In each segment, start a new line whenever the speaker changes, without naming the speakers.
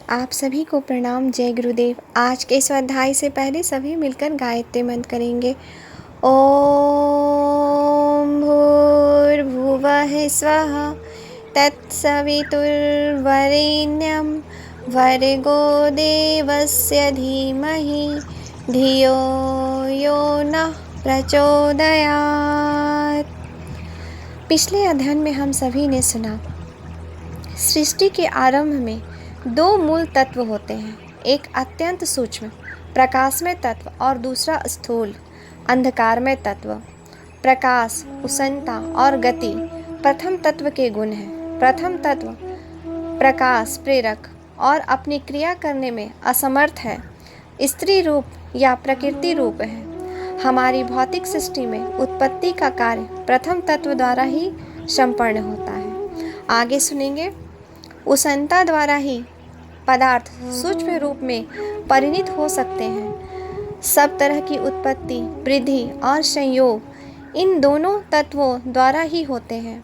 आप सभी को प्रणाम। जय गुरुदेव। आज के इस अध्याय से पहले सभी मिलकर गायत्री मंत्र करेंगे। ओम भूर्भुवः स्वः तत्सवितुर्वरेण्यं भर्गो देवस्य धीमहि धियो यो नः प्रचोदयात्। पिछले अध्ययन में हम सभी ने सुना, सृष्टि के आरंभ में दो मूल तत्व होते हैं, एक अत्यंत सूक्ष्म प्रकाशमय तत्व और दूसरा स्थूल अंधकारमय तत्व। प्रकाश, उष्णता और गति प्रथम तत्व के गुण हैं। प्रथम तत्व प्रकाश प्रेरक और अपनी क्रिया करने में असमर्थ है, स्त्री रूप या प्रकृति रूप है। हमारी भौतिक सृष्टि में उत्पत्ति का कार्य प्रथम तत्व द्वारा ही संपन्न होता है। आगे सुनेंगे। उष्णता द्वारा ही पदार्थ सूक्ष्म रूप में परिणत हो सकते हैं। सब तरह की उत्पत्ति, वृद्धि और संयोग इन दोनों तत्वों द्वारा ही होते हैं।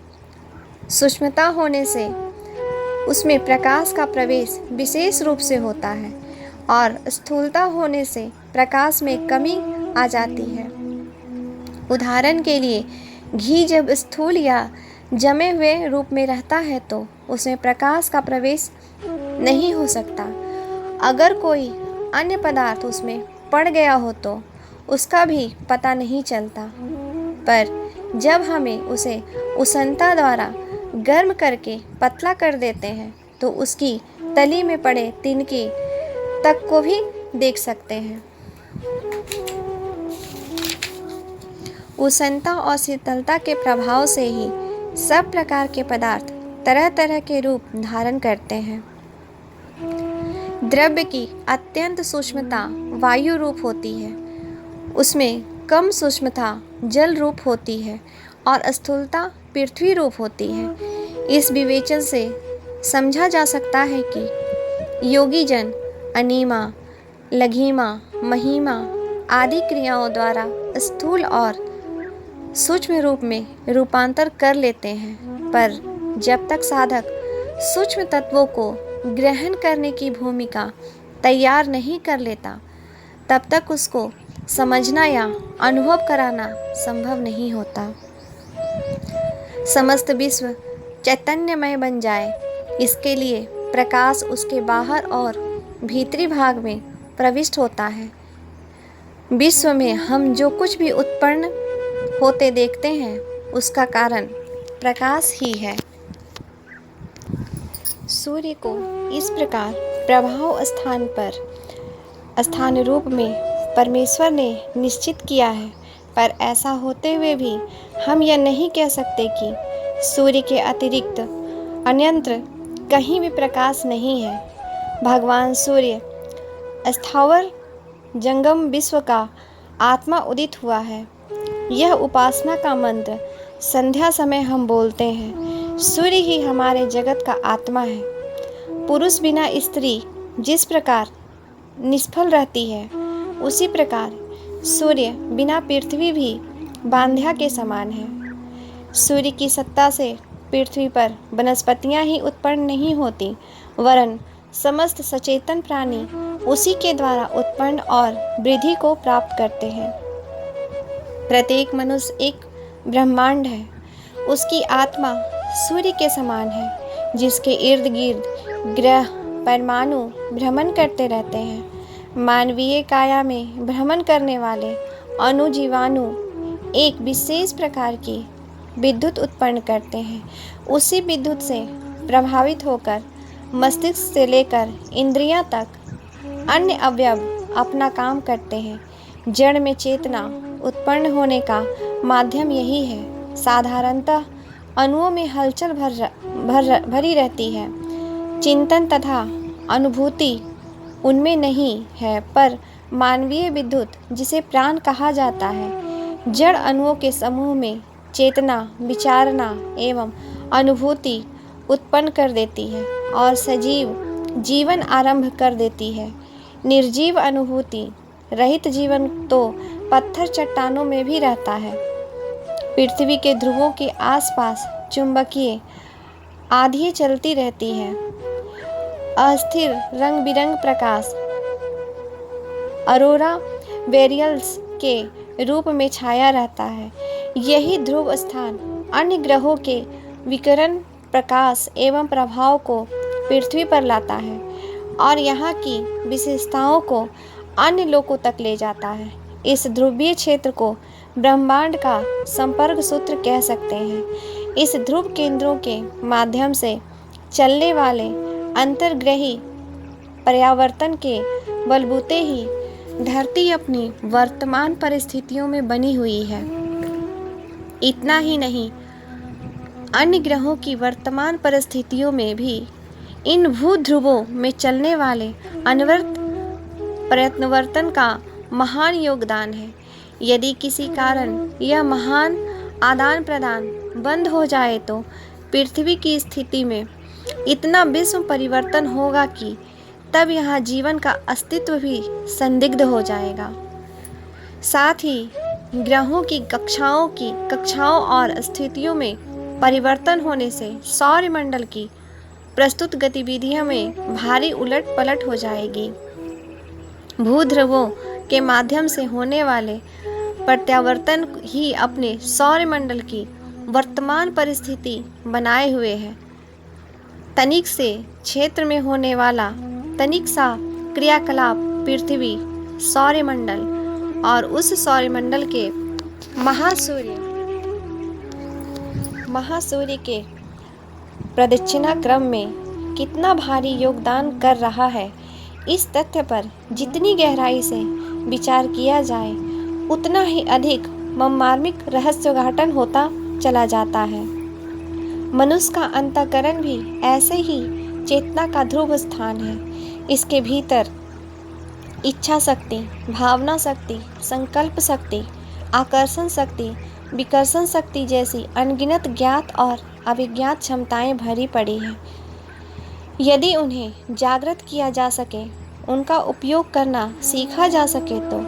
सूक्ष्मता होने से उसमें प्रकाश का प्रवेश विशेष रूप से होता है और स्थूलता होने से प्रकाश में कमी आ जाती है। उदाहरण के लिए, घी जब स्थूल या जमे हुए रूप में रहता है तो उसमें प्रकाश का प्रवेश नहीं हो सकता। अगर कोई अन्य पदार्थ उसमें पड़ गया हो तो उसका भी पता नहीं चलता, पर जब हमें उसे उष्णता द्वारा गर्म करके पतला कर देते हैं तो उसकी तली में पड़े तिनके तक को भी देख सकते हैं। उष्णता और शीतलता के प्रभाव से ही सब प्रकार के पदार्थ तरह तरह के रूप धारण करते हैं। द्रव्य की अत्यंत सूक्ष्मता वायु रूप होती है, उसमें कम सूक्ष्मता जल रूप होती है और स्थूलता पृथ्वी रूप होती है। इस विवेचन से समझा जा सकता है कि योगी जन अनीमा, लघिमा, महिमा आदि क्रियाओं द्वारा स्थूल और सूक्ष्म रूप में रूपांतर कर लेते हैं, पर जब तक साधक सूक्ष्म तत्वों को ग्रहण करने की भूमिका तैयार नहीं कर लेता, तब तक उसको समझना या अनुभव कराना संभव नहीं होता। समस्त विश्व चैतन्यमय बन जाए, इसके लिए प्रकाश उसके बाहर और भीतरी भाग में प्रविष्ट होता है। विश्व में हम जो कुछ भी उत्पन्न होते देखते हैं, उसका कारण प्रकाश ही है। सूर्य को इस प्रकार प्रभाव स्थान रूप में परमेश्वर ने निश्चित किया है, पर ऐसा होते हुए भी हम यह नहीं कह सकते कि सूर्य के अतिरिक्त अन्यत्र कहीं भी प्रकाश नहीं है। भगवान सूर्य स्थावर जंगम विश्व का आत्मा उदित हुआ है। यह उपासना का मंत्र संध्या समय हम बोलते हैं। सूर्य ही हमारे जगत का आत्मा है। पुरुष बिना स्त्री जिस प्रकार निष्फल रहती है, उसी प्रकार सूर्य बिना पृथ्वी भी बांध्या के समान है। सूर्य की सत्ता से पृथ्वी पर वनस्पतियां ही उत्पन्न नहीं होती, वरन समस्त सचेतन प्राणी उसी के द्वारा उत्पन्न और वृद्धि को प्राप्त करते हैं। प्रत्येक मनुष्य एक ब्रह्मांड है। उसकी आत्मा सूर्य के समान है, जिसके इर्द गिर्द ग्रह परमाणु भ्रमण करते रहते हैं। मानवीय काया में भ्रमण करने वाले अणुजीवाणु एक विशेष प्रकार की विद्युत उत्पन्न करते हैं। उसी विद्युत से प्रभावित होकर मस्तिष्क से लेकर इंद्रियां तक अन्य अवयव अपना काम करते हैं। जड़ में चेतना उत्पन्न होने का माध्यम यही है। साधारणतः अणुओं में हलचल भरी रहती है। चिंतन तथा अनुभूति उनमें नहीं है, पर मानवीय विद्युत, जिसे प्राण कहा जाता है, जड़ अणुओं के समूह में चेतना, विचारना एवं अनुभूति उत्पन्न कर देती है और सजीव जीवन आरंभ कर देती है। निर्जीव अनुभूति रहित जीवन तो पत्थर चट्टानों में भी रहता है। पृथ्वी के ध्रुवों के आसपास चुंबकीय आंधियाँ चलती रहती हैं। अस्थिर रंग बिरंग प्रकाश अरोरा बोरियल्स के रूप में छाया रहता है। यही ध्रुव स्थान अन्य ग्रहों के विकिरण प्रकाश एवं प्रभाव को पृथ्वी पर लाता है और यहाँ की विशेषताओं को अन्य लोकों तक ले जाता है। इस ध्रुवीय क्षेत्र को ब्रह्मांड का संपर्क सूत्र कह सकते हैं। इस ध्रुव केंद्रों के माध्यम से चलने वाले अंतर्ग्रही पर्यावर्तन के बलबूते ही धरती अपनी वर्तमान परिस्थितियों में बनी हुई है। इतना ही नहीं, अन्य ग्रहों की वर्तमान परिस्थितियों में भी इन भूध्रुवों में चलने वाले अनवरत प्रयत्नवर्तन का महान योगदान है। यदि किसी कारण यह महान आदान प्रदान बंद हो जाए तो पृथ्वी की स्थिति में इतना विश्व परिवर्तन होगा कि तब यहाँ जीवन का अस्तित्व भी संदिग्ध हो जाएगा। साथ ही ग्रहों की कक्षाओं और स्थितियों में परिवर्तन होने से सौरमंडल की प्रस्तुत गतिविधियों में भारी उलट पलट हो जाएगी। भूध्रुवों के माध्यम से होने वाले प्रत्यावर्तन ही अपने सौरमंडल की वर्तमान परिस्थिति बनाए हुए है। तनिक से क्षेत्र में होने वाला तनिक सा क्रियाकलाप पृथ्वी, सौरमंडल और उस सौरमंडल के महासूर्य के प्रदक्षिणा क्रम में कितना भारी योगदान कर रहा है, इस तथ्य पर जितनी गहराई से विचार किया जाए उतना ही अधिक मर्मार्मिक रहस्योद्घाटन होता चला जाता है। मनुष्य का अंतःकरण भी ऐसे ही चेतना का ध्रुव स्थान है। इसके भीतर इच्छा शक्ति, भावना शक्ति, संकल्प शक्ति, आकर्षण शक्ति, विकर्षण शक्ति जैसी अनगिनत ज्ञात और अभिज्ञात क्षमताएं भरी पड़ी हैं। यदि उन्हें जागृत किया जा सके, उनका उपयोग करना सीखा जा सके तो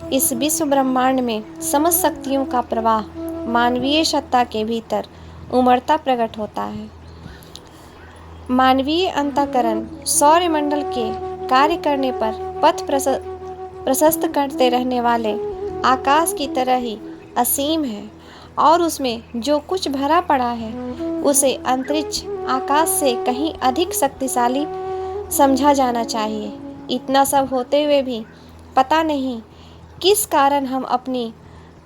इस विश्व ब्रह्मांड में समस्त शक्तियों का प्रवाह मानवीय सत्ता के भीतर उमड़ता प्रकट होता है। मानवीय अंतःकरण सौरमंडल के कार्य करने पर पथ प्रशस्त करते रहने वाले आकाश की तरह ही असीम है और उसमें जो कुछ भरा पड़ा है उसे अंतरिक्ष आकाश से कहीं अधिक शक्तिशाली समझा जाना चाहिए। इतना सब होते हुए भी पता नहीं किस कारण हम अपनी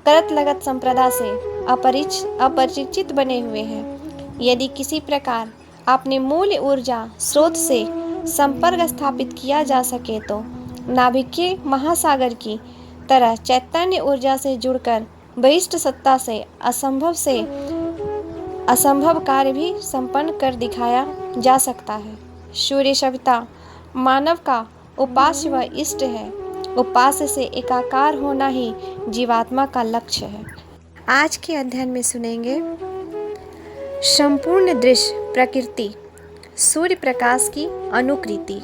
करत लगत संप्रदा से अपरिचित बने हुए हैं। यदि किसी प्रकार अपने मूल ऊर्जा स्रोत से संपर्क स्थापित किया जा सके तो नाभिकीय महासागर की तरह चैतन्य ऊर्जा से जुड़कर वरिष्ठ सत्ता से असंभव कार्य भी संपन्न कर दिखाया जा सकता है। सूर्य सविता मानव का उपास्य व इष्ट है। उपास्य से एकाकार होना ही जीवात्मा का लक्ष्य है। आज के अध्ययन में सुनेंगे संपूर्ण दृश्य प्रकृति, सूर्य प्रकाश की अनुकृति।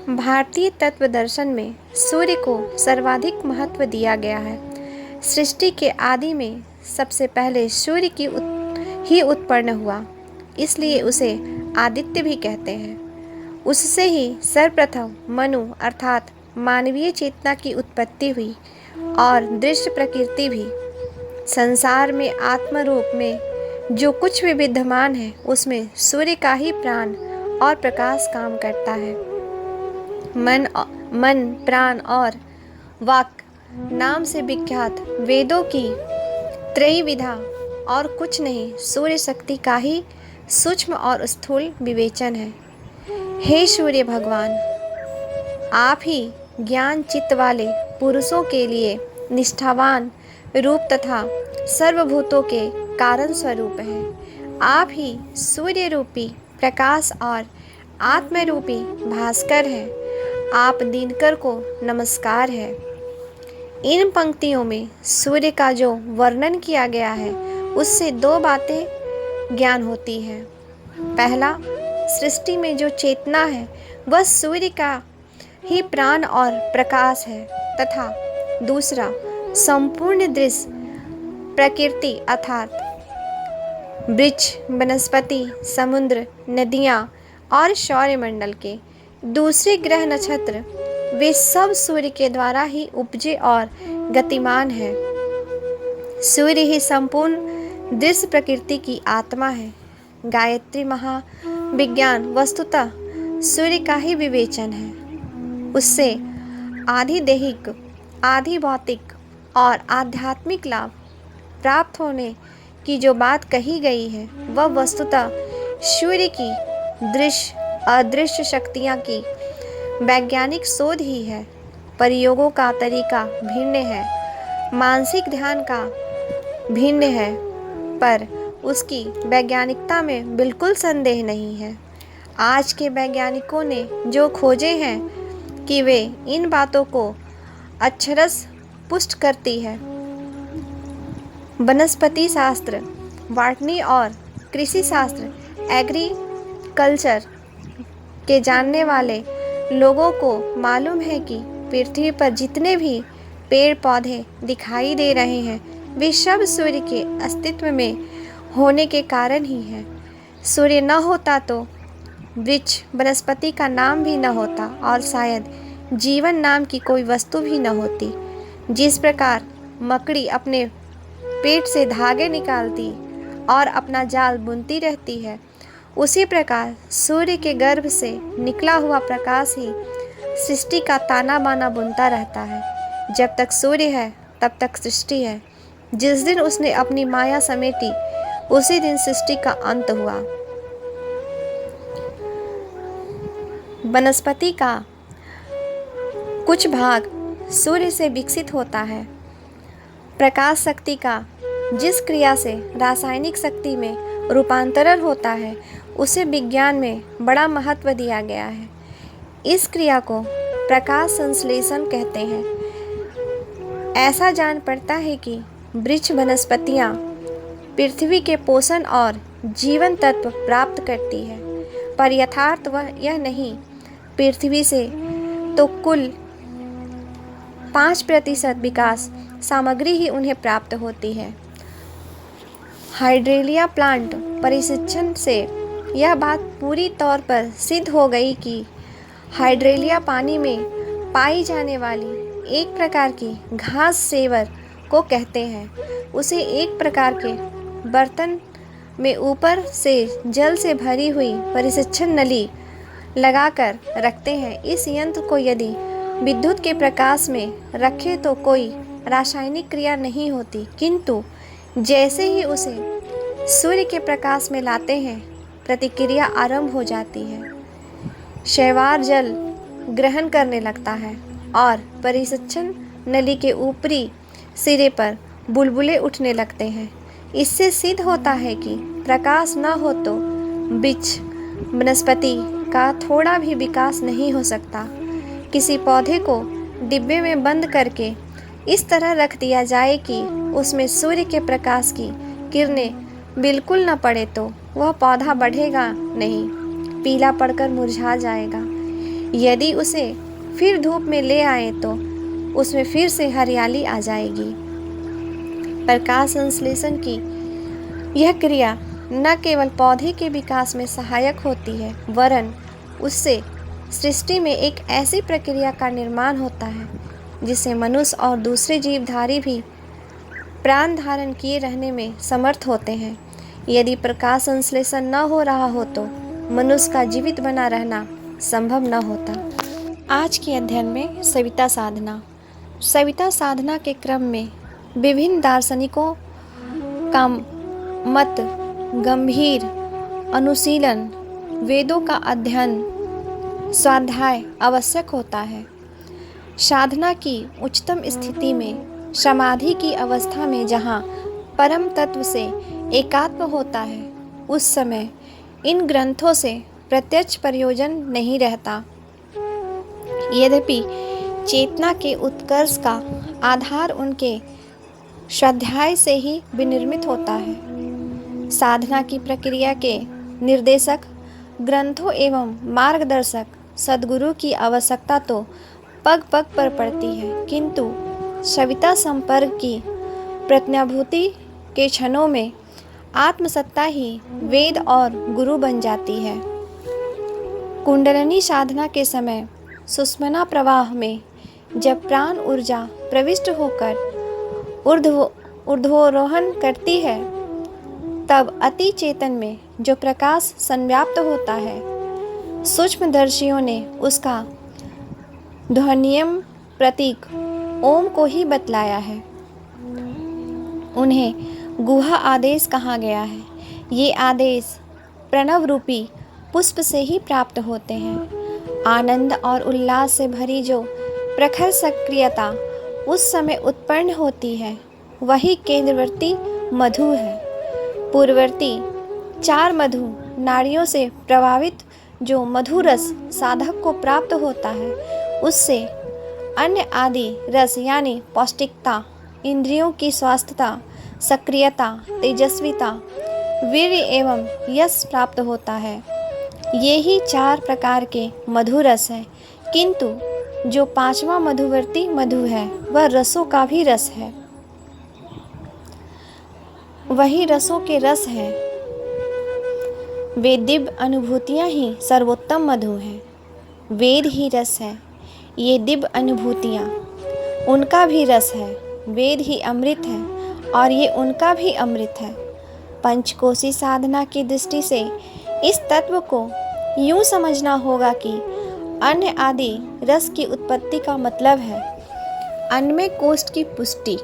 भारतीय तत्व दर्शन में सूर्य को सर्वाधिक महत्व दिया गया है। सृष्टि के आदि में सबसे पहले सूर्य ही उत्पन्न हुआ, इसलिए उसे आदित्य भी कहते हैं। उससे ही सर्वप्रथम मनु अर्थात मानवीय चेतना की उत्पत्ति हुई और दृश्य प्रकृति भी। संसार में आत्म रूप में जो कुछ भी विद्यमान है उसमें सूर्य का ही प्राण और प्रकाश काम करता है। मन, प्राण और वाक नाम से विख्यात वेदों की त्रयविधा और कुछ नहीं सूर्य शक्ति का ही सूक्ष्म और स्थूल विवेचन है। हे सूर्य भगवान, आप ही ज्ञान चित्त वाले पुरुषों के लिए निष्ठावान रूप तथा सर्वभूतों के कारण स्वरूप हैं। आप ही सूर्य रूपी प्रकाश और आत्म रूपी भास्कर हैं। आप दिनकर को नमस्कार है। इन पंक्तियों में सूर्य का जो वर्णन किया गया है उससे दो बातें ज्ञान होती हैं। पहला, सृष्टि में जो चेतना है वह सूर्य का ही प्राण और प्रकाश है तथा दूसरा, संपूर्ण दृश्य प्रकृति अर्थात वृक्ष, वनस्पति, समुद्र, नदियाँ, और सौरमंडल के दूसरे ग्रह नक्षत्र वे सब सूर्य के द्वारा ही उपजे और गतिमान है। सूर्य ही संपूर्ण दृश्य प्रकृति की आत्मा है। गायत्री महाविज्ञान वस्तुतः सूर्य का ही विवेचन है। उससे आधि दैहिक, आधि भौतिक और आध्यात्मिक लाभ प्राप्त होने की जो बात कही गई है वह वस्तुतः सूर्य की दृश्य अदृश्य शक्तियाँ की वैज्ञानिक शोध ही है। प्रयोगों का तरीका भिन्न है, मानसिक ध्यान का भिन्न है, पर उसकी वैज्ञानिकता में बिल्कुल संदेह नहीं है। आज के वैज्ञानिकों ने जो खोजे हैं कि वे इन बातों को अक्षरश पुष्ट करती है। वनस्पति शास्त्र, बॉटनी और कृषि शास्त्र, एग्रीकल्चर के जानने वाले लोगों को मालूम है कि पृथ्वी पर जितने भी पेड़ पौधे दिखाई दे रहे हैं वे सब सूर्य के अस्तित्व में होने के कारण ही हैं। सूर्य न होता तो वृक्ष वनस्पति का नाम भी न होता और शायद जीवन नाम की कोई वस्तु भी न होती। जिस प्रकार मकड़ी अपने पेट से धागे निकालती और अपना जाल बुनती रहती है, उसी प्रकार सूर्य के गर्भ से निकला हुआ प्रकाश ही सृष्टि का ताना बाना बुनता रहता है। जब तक सूर्य है तब तक सृष्टि है। जिस दिन उसने अपनी माया समेटी उसी दिन सृष्टि का अंत हुआ। वनस्पति का कुछ भाग सूर्य से विकसित होता है। प्रकाश शक्ति का जिस क्रिया से रासायनिक शक्ति में रूपांतरण होता है उसे विज्ञान में बड़ा महत्व दिया गया है। इस क्रिया को प्रकाश संश्लेषण कहते हैं। ऐसा जान पड़ता है कि वृक्ष वनस्पतियाँ पृथ्वी के पोषण और जीवन तत्व प्राप्त करती है, पर यथार्थ वह यह नहीं। पृथ्वी से तो कुल 5% विकास सामग्री ही उन्हें प्राप्त होती है। हाइड्रेलिया प्लांट परीक्षण से यह बात पूरी तौर पर सिद्ध हो गई कि हाइड्रेलिया पानी में पाई जाने वाली एक प्रकार की घास सेवर को कहते हैं। उसे एक प्रकार के बर्तन में ऊपर से जल से भरी हुई परीक्षण नली लगाकर रखते हैं। इस यंत्र को यदि विद्युत के प्रकाश में रखें तो कोई रासायनिक क्रिया नहीं होती, किंतु जैसे ही उसे सूर्य के प्रकाश में लाते हैं प्रतिक्रिया आरंभ हो जाती है। शैवाल जल ग्रहण करने लगता है और परीक्षण नली के ऊपरी सिरे पर बुलबुले उठने लगते हैं। इससे सिद्ध होता है कि प्रकाश न हो तो वृक्ष वनस्पति का थोड़ा भी विकास नहीं हो सकता। किसी पौधे को डिब्बे में बंद करके इस तरह रख दिया जाए कि उसमें सूर्य के प्रकाश की किरणें बिल्कुल न पड़े तो वह पौधा बढ़ेगा नहीं, पीला पड़कर मुरझा जाएगा। यदि उसे फिर धूप में ले आए तो उसमें फिर से हरियाली आ जाएगी। प्रकाश संश्लेषण की यह क्रिया न केवल पौधे के विकास में सहायक होती है, वरन उससे सृष्टि में एक ऐसी प्रक्रिया का निर्माण होता है जिससे मनुष्य और दूसरे जीवधारी भी प्राण धारण किए रहने में समर्थ होते हैं। यदि प्रकाश संश्लेषण न हो रहा हो तो मनुष्य का जीवित बना रहना संभव न होता। आज के अध्ययन में सविता साधना। सविता साधना के क्रम में विभिन्न दार्शनिकों का मत, गंभीर अनुशीलन, वेदों का अध्ययन, स्वाध्याय आवश्यक होता है। साधना की उच्चतम स्थिति में समाधि की अवस्था में जहाँ परम तत्व से एकात्म होता है, उस समय इन ग्रंथों से प्रत्यक्ष प्रयोजन नहीं रहता। यद्यपि चेतना के उत्कर्ष का आधार उनके स्वाध्याय से ही विनिर्मित होता है। साधना की प्रक्रिया के निर्देशक ग्रंथों एवं मार्गदर्शक सद्गुरु की आवश्यकता तो पग पग पर पड़ती है, किंतु सविता संपर्क की प्रत्याभूति के क्षणों में आत्मसत्ता ही वेद और गुरु बन जाती है। कुंडलिनी साधना के समय सुषुम्ना प्रवाह में जब प्राण ऊर्जा प्रविष्ट होकर ऊर्ध्वरोहण करती है, तब अति चेतन में जो प्रकाश संव्याप्त होता है, सूक्ष्मदर्शियों ने उसका ध्वनियम प्रतीक ओम को ही बतलाया है। उन्हें गुहा आदेश कहा गया है। ये आदेश प्रणव रूपी पुष्प से ही प्राप्त होते हैं। आनंद और उल्लास से भरी जो प्रखर सक्रियता उस समय उत्पन्न होती है, वही केंद्रवर्ती मधु है। पूर्ववर्ती 4 मधु नाड़ियों से प्रभावित जो मधु रस साधक को प्राप्त होता है, उससे अन्य आदि रस यानी पौष्टिकता, इंद्रियों की स्वास्थ्यता, सक्रियता, तेजस्विता, वीर्य एवं यश प्राप्त होता है। ये ही 4 प्रकार के मधु रस है, किंतु जो 5वां मधुवर्ती मधु है, वह रसों का भी रस है। वही रसों के रस है। वे दिव्य अनुभूतियाँ ही सर्वोत्तम मधु हैं। वेद ही रस है। ये दिव्य अनुभूतियाँ उनका भी रस है। वेद ही अमृत है और ये उनका भी अमृत है। पंचकोशी साधना की दृष्टि से इस तत्व को यूँ समझना होगा कि अन्य आदि रस की उत्पत्ति का मतलब है अन्नमय कोष्ठ की पुष्टि,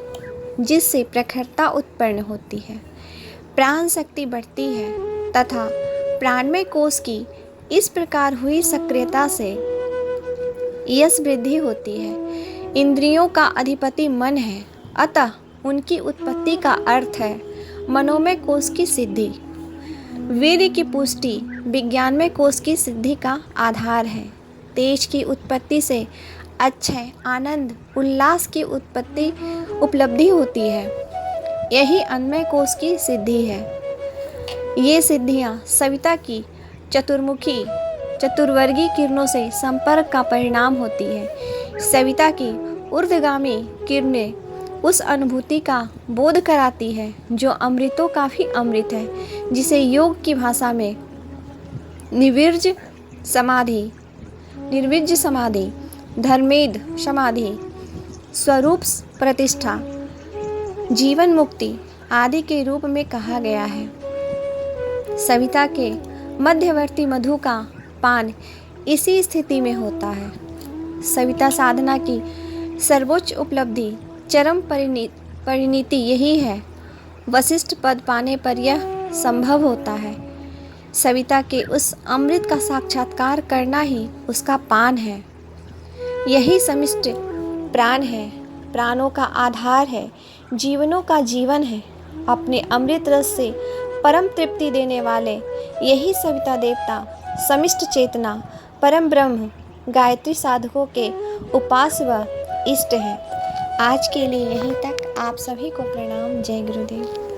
जिससे प्रखरता उत्पन्न होती है, प्राण शक्ति बढ़ती है तथा प्राणमय कोश की इस प्रकार हुई सक्रियता से यश वृद्धि होती है। इंद्रियों का अधिपति मन है, अतः उनकी उत्पत्ति का अर्थ है मनोमय कोश की सिद्धि। वीर्य की पुष्टि विज्ञानमय कोश की सिद्धि का आधार है। तेज की उत्पत्ति से अक्षय, आनंद, उल्लास की उपलब्धि होती है। यही अन्नमय कोश की सिद्धि है। ये सिद्धियाँ सविता की चतुर्वर्गी किरणों से संपर्क का परिणाम होती है। सविता की ऊर्ध्वगामी किरणें उस अनुभूति का बोध कराती है जो अमृतों का भी अमृत है, जिसे योग की भाषा में निर्विज्ञ समाधि, धर्मेद समाधि, स्वरूप प्रतिष्ठा, जीवन मुक्ति आदि के रूप में कहा गया है। सविता के मध्यवर्ती मधु का पान इसी स्थिति में होता है। सविता साधना की सर्वोच्च उपलब्धि, चरम परिणति यही है। वशिष्ठ पद पाने पर यह संभव होता है। सविता के उस अमृत का साक्षात्कार करना ही उसका पान है। यही समिष्ट प्राण है, प्राणों का आधार है, जीवनों का जीवन है। अपने अमृत रस से परम तृप्ति देने वाले यही सविता देवता, समिष्ट चेतना, परम ब्रह्म, गायत्री साधकों के उपास्य व इष्ट है। आज के लिए यहीं तक। आप सभी को प्रणाम। जय गुरुदेव।